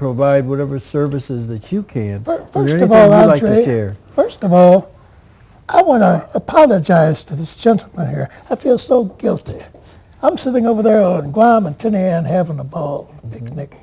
provide whatever services that you can. First of all, you'd Andre, like to share? First of all, I want to apologize to this gentleman here. I feel so guilty. I'm sitting over there on Guam and Tinian having a ball, picnic.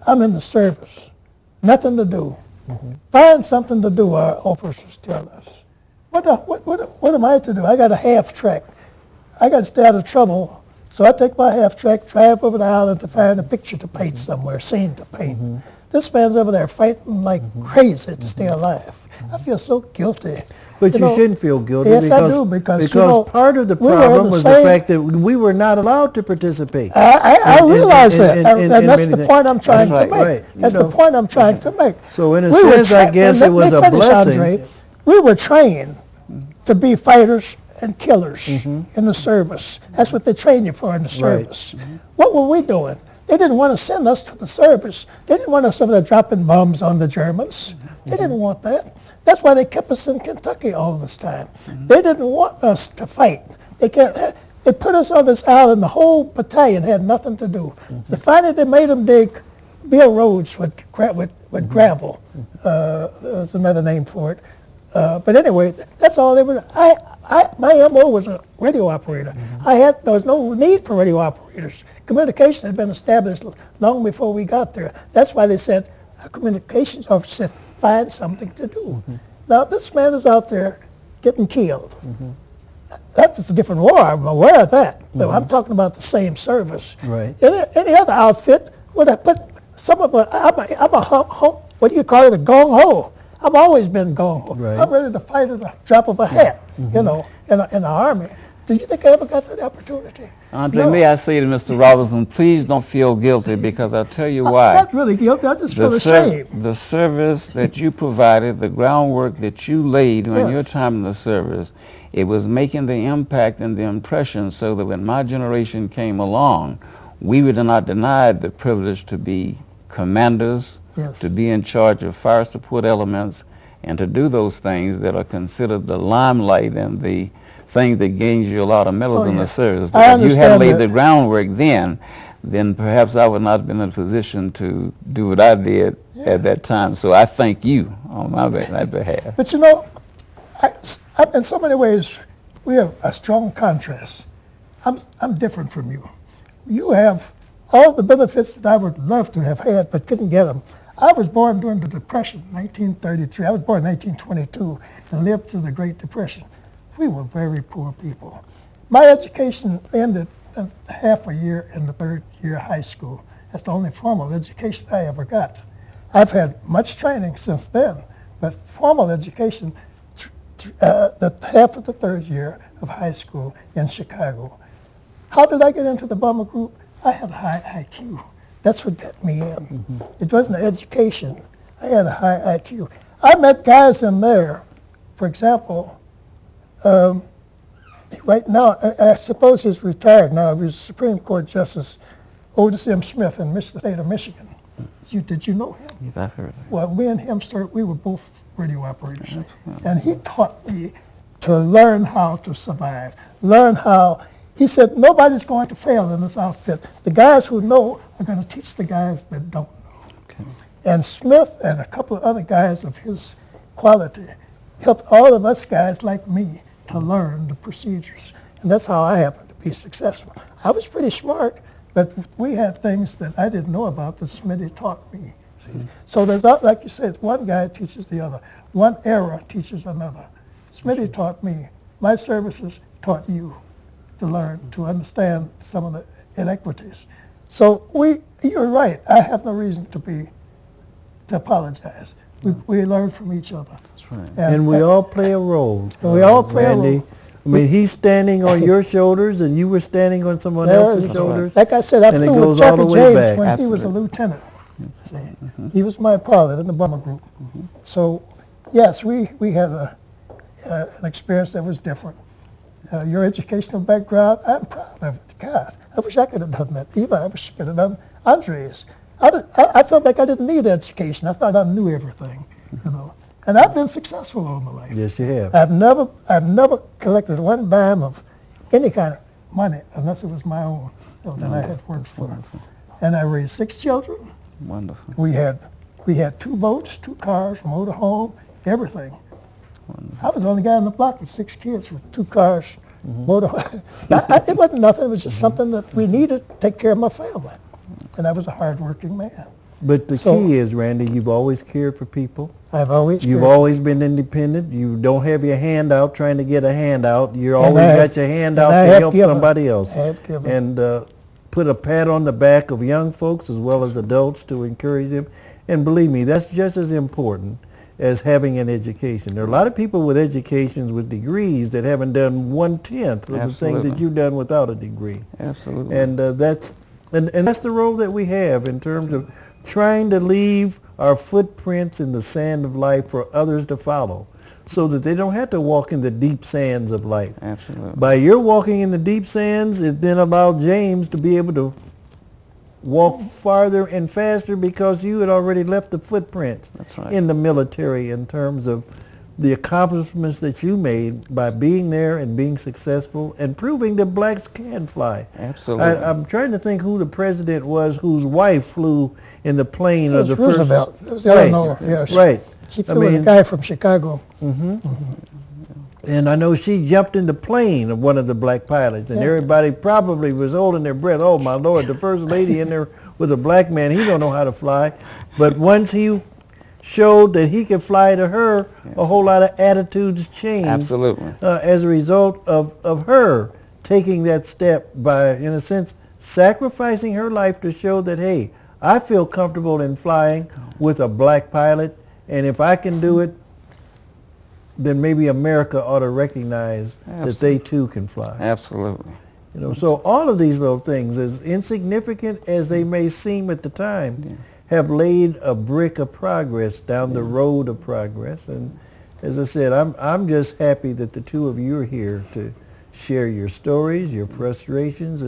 I'm in the service. Nothing to do. Find something to do, our officers tell us. What am I to do? I got a half track. I got to stay out of trouble. So I take my half track, drive over the island to find a picture to paint somewhere, scene to paint. This man's over there fighting like crazy to stay alive. I feel so guilty. But you shouldn't feel guilty. Yes, I do, because part of the problem was the fact that we were not allowed to participate. I realize that, and that's the point I'm trying to make. Right. That's the point I'm trying to make. So in a sense, I guess it was a blessing. Andre, we were trained to be fighters and killers in the service. That's what they train you for in the service. What were we doing? They didn't want to send us to the service. They didn't want us over there dropping bombs on the Germans. They didn't want that. That's why they kept us in Kentucky all this time. They didn't want us to fight. They put us on this island. The whole battalion had nothing to do. Finally, they made them dig Bill roads with gravel. There's another name for it. But anyway, that's all they were. My MO was a radio operator. There was no need for radio operators. Communication had been established long before we got there. That's why they said, a communications officer said, find something to do. Now, this man is out there getting killed. That's a different war. I'm aware of that. But I'm talking about the same service. Right. Any other outfit would have put some of it. I'm a what do you call it? A gong-ho. I've always been gong-ho. Right. I'm ready to fight at the drop of a hat, you know, in the Army. Do you think I ever got that opportunity? Andre, may I say to Mr. Robinson, please don't feel guilty, because I'll tell you why. I'm not really guilty. I just feel ashamed. The service that you provided, the groundwork that you laid during your time in the service, it was making the impact and the impression so that when my generation came along, we were not denied the privilege to be commanders, to be in charge of fire support elements, and to do those things that are considered the limelight and the things that gains you a lot of medals in the service. But if you had laid the groundwork then perhaps I would not have been in a position to do what I did at that time. So I thank you on my behalf. But you know, in so many ways, we have a strong contrast. I'm different from you. You have all the benefits that I would love to have had, but couldn't get them. I was born during the Depression, 1933. I was born in 1922 and lived through the Great Depression. We were very poor people. My education ended half a year in the third year of high school. That's the only formal education I ever got. I've had much training since then, but formal education, the half of the third year of high school in Chicago. How did I get into the bomber group? I had a high IQ. That's what got me in. It wasn't education. I had a high IQ. I met guys in there, for example, right now, I suppose he's retired now. He was a Supreme Court Justice, Otis M. Smith in the state of Michigan. Did you know him? Yes, I've heard of him. Well, me and him we were both radio operators. And he taught me to learn how to survive, he said, nobody's going to fail in this outfit. The guys who know are going to teach the guys that don't know. And Smith and a couple of other guys of his quality helped all of us guys like me to learn the procedures. And that's how I happened to be successful. I was pretty smart, but we had things that I didn't know about that Smitty taught me. See? So there's not, like you said, one guy teaches the other. One era teaches another. Smitty taught me. My services taught you to learn, to understand some of the inequities. So you're right. I have no reason to apologize. We learn from each other. That's right. And we all play a role. We all play a role. I mean, he's standing on your shoulders, and you were standing on someone else's shoulders. Like I said, I flew with Jackie James when he was a lieutenant. He was my pilot in the bomber group. So, yes, we had an experience that was different. Your educational background, I'm proud of it. God, I wish I could have done that. Even I wish I could have done Andre's. I felt like I didn't need education. I thought I knew everything, you know. And I've been successful all my life. Yes, you have. I've never collected one dime of any kind of money unless it was my own that I had worked for. And I raised 6 children. Wonderful. We had 2 boats, 2 cars, motor home, everything. Wonderful. I was the only guy on the block with 6 kids with 2 cars, motor home. It wasn't nothing. It was just something that we needed to take care of my family. And I was a hard-working man. But the key is, Randy, you've always cared for people. I've always You've cared. always been independent. You don't have your hand out trying to get a handout. You always got your hand out to help somebody else. I have given. And put a pat on the back of young folks as well as adults to encourage them. And believe me, that's just as important as having an education. There are a lot of people with educations, with degrees, that haven't done 1/10 of the things that you've done without a degree. Absolutely. And that's the role that we have in terms of trying to leave our footprints in the sand of life for others to follow, so that they don't have to walk in the deep sands of life. Absolutely. By your walking in the deep sands, it then allowed James to be able to walk farther and faster because you had already left the footprints in the military in terms of the accomplishments that you made by being there and being successful and proving that blacks can fly. Absolutely. I'm trying to think who the president was whose wife flew in the plane of the Roosevelt. first. It was Eleanor, yes. Right. She flew with a guy from Chicago. And I know she jumped in the plane of one of the black pilots, and everybody probably was holding their breath. Oh, my Lord, the first lady in there with a black man, he don't know how to fly. But once he showed that he could fly to her, a whole lot of attitudes changed. Absolutely. As a result of her taking that step by, in a sense, sacrificing her life to show that, hey, I feel comfortable in flying with a black pilot, and if I can do it, then maybe America ought to recognize that they too can fly. Absolutely. You know, so all of these little things, as insignificant as they may seem at the time, have laid a brick of progress down the road of progress. And as I said, I'm just happy that the two of you are here to share your stories, your frustrations,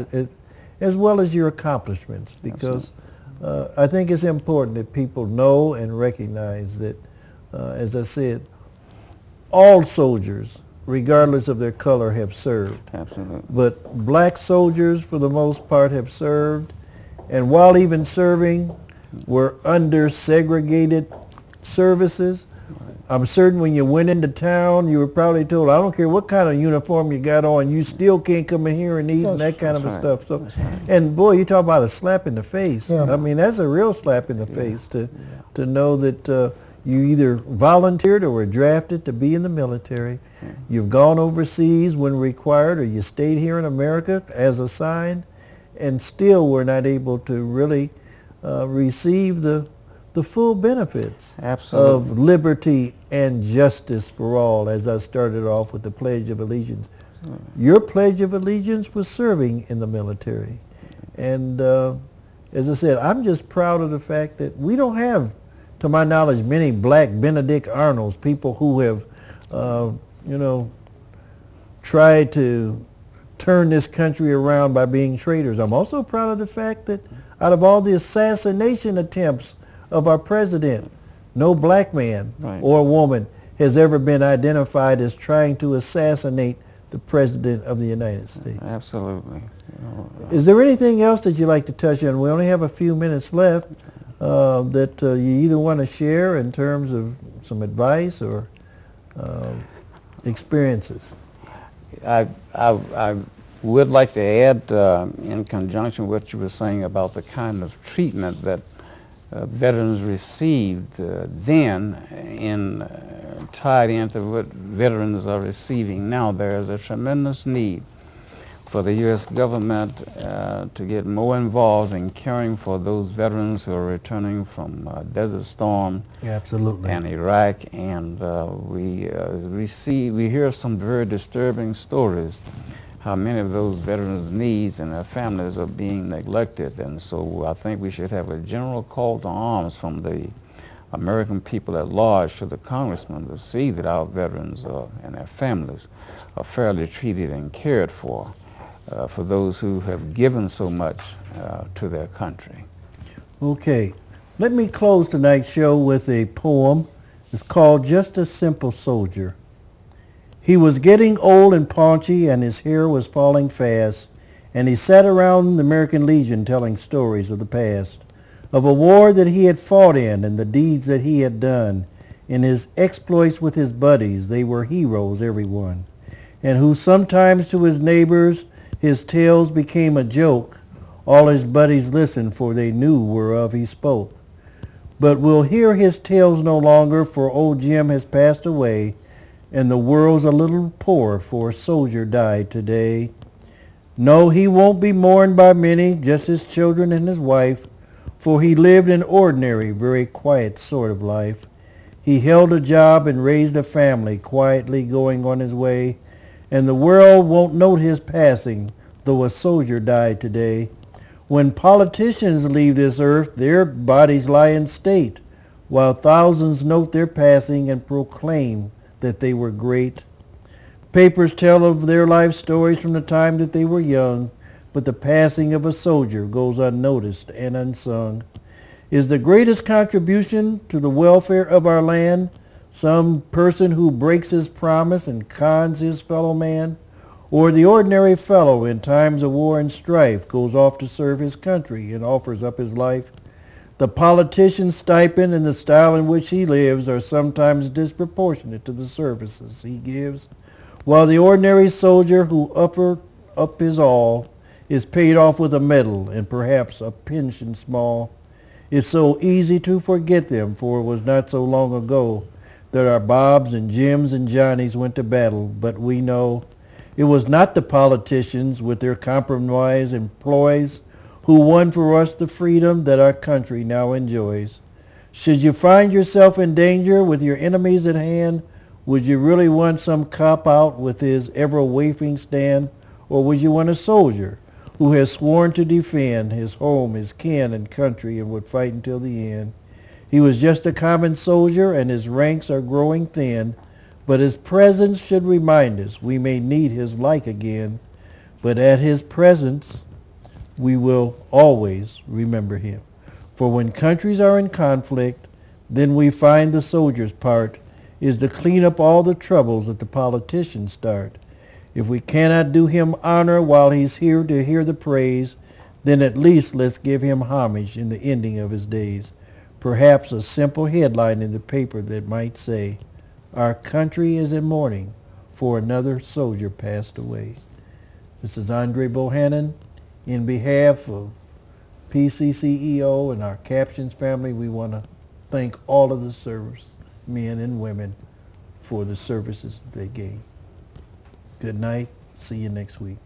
as well as your accomplishments, because I think it's important that people know and recognize that, as I said, all soldiers, regardless of their color, have served. Absolutely. But black soldiers, for the most part, have served, and while even serving, were under segregated services. I'm certain when you went into town, you were probably told, I don't care what kind of uniform you got on, you still can't come in here and eat and that kind of stuff. So, and boy, you talk about a slap in the face. I mean, that's a real slap in the face to know that you either volunteered or were drafted to be in the military. You've gone overseas when required, or you stayed here in America as assigned, and still were not able to really receive the full benefits of liberty and justice for all, as I started off with the Pledge of Allegiance. Your Pledge of Allegiance was serving in the military. And as I said, I'm just proud of the fact that we don't have, to my knowledge, many black Benedict Arnolds, people who have, you know, tried to turn this country around by being traitors. I'm also proud of the fact that out of all the assassination attempts of our president, no black man or woman has ever been identified as trying to assassinate the President of the United States. Absolutely. Is there anything else that you'd like to touch on? We only have a few minutes left that you either want to share in terms of some advice or experiences. I would like to add, in conjunction with what you were saying about the kind of treatment that veterans received then, tied into what veterans are receiving now. There is a tremendous need for the U.S. government to get more involved in caring for those veterans who are returning from Desert Storm and Iraq, and we hear some very disturbing stories how many of those veterans' needs and their families are being neglected. And so I think we should have a general call to arms from the American people at large to the congressmen to see that our veterans and their families are fairly treated and cared for those who have given so much to their country. Okay, let me close tonight's show with a poem. It's called Just a Simple Soldier. He was getting old and paunchy, and his hair was falling fast, and he sat around the American Legion telling stories of the past, of a war that he had fought in and the deeds that he had done. In his exploits with his buddies, they were heroes, everyone, and who sometimes to his neighbors his tales became a joke. All his buddies listened, for they knew whereof he spoke. But we'll hear his tales no longer, for old Jim has passed away, and the world's a little poor, for a soldier died today. No, he won't be mourned by many, just his children and his wife, for he lived an ordinary, very quiet sort of life. He held a job and raised a family, quietly going on his way, and the world won't note his passing, though a soldier died today. When politicians leave this earth, their bodies lie in state, while thousands note their passing and proclaim that they were great. Papers tell of their life stories from the time that they were young, but the passing of a soldier goes unnoticed and unsung. Is the greatest contribution to the welfare of our land some person who breaks his promise and cons his fellow man? Or the ordinary fellow in times of war and strife goes off to serve his country and offers up his life? The politician's stipend and the style in which he lives are sometimes disproportionate to the services he gives, while the ordinary soldier who offered up his all is paid off with a medal and perhaps a pension small. It's so easy to forget them, for it was not so long ago that our Bobs and Jims and Johnnies went to battle, but we know it was not the politicians with their compromise employs who won for us the freedom that our country now enjoys. Should you find yourself in danger with your enemies at hand, would you really want some cop out with his ever-wafting stand, or would you want a soldier who has sworn to defend his home, his kin, and country, and would fight until the end? He was just a common soldier, and his ranks are growing thin, but his presence should remind us we may need his like again. But at his presence, we will always remember him. For when countries are in conflict, then we find the soldier's part is to clean up all the troubles that the politicians start. If we cannot do him honor while he's here to hear the praise, then at least let's give him homage in the ending of his days. Perhaps a simple headline in the paper that might say, "Our country is in mourning, for another soldier passed away." This is Andre Bohannon. In behalf of PCCEO and our CAPtions family, we want to thank all of the service men and women for the services that they gave. Good night. See you next week.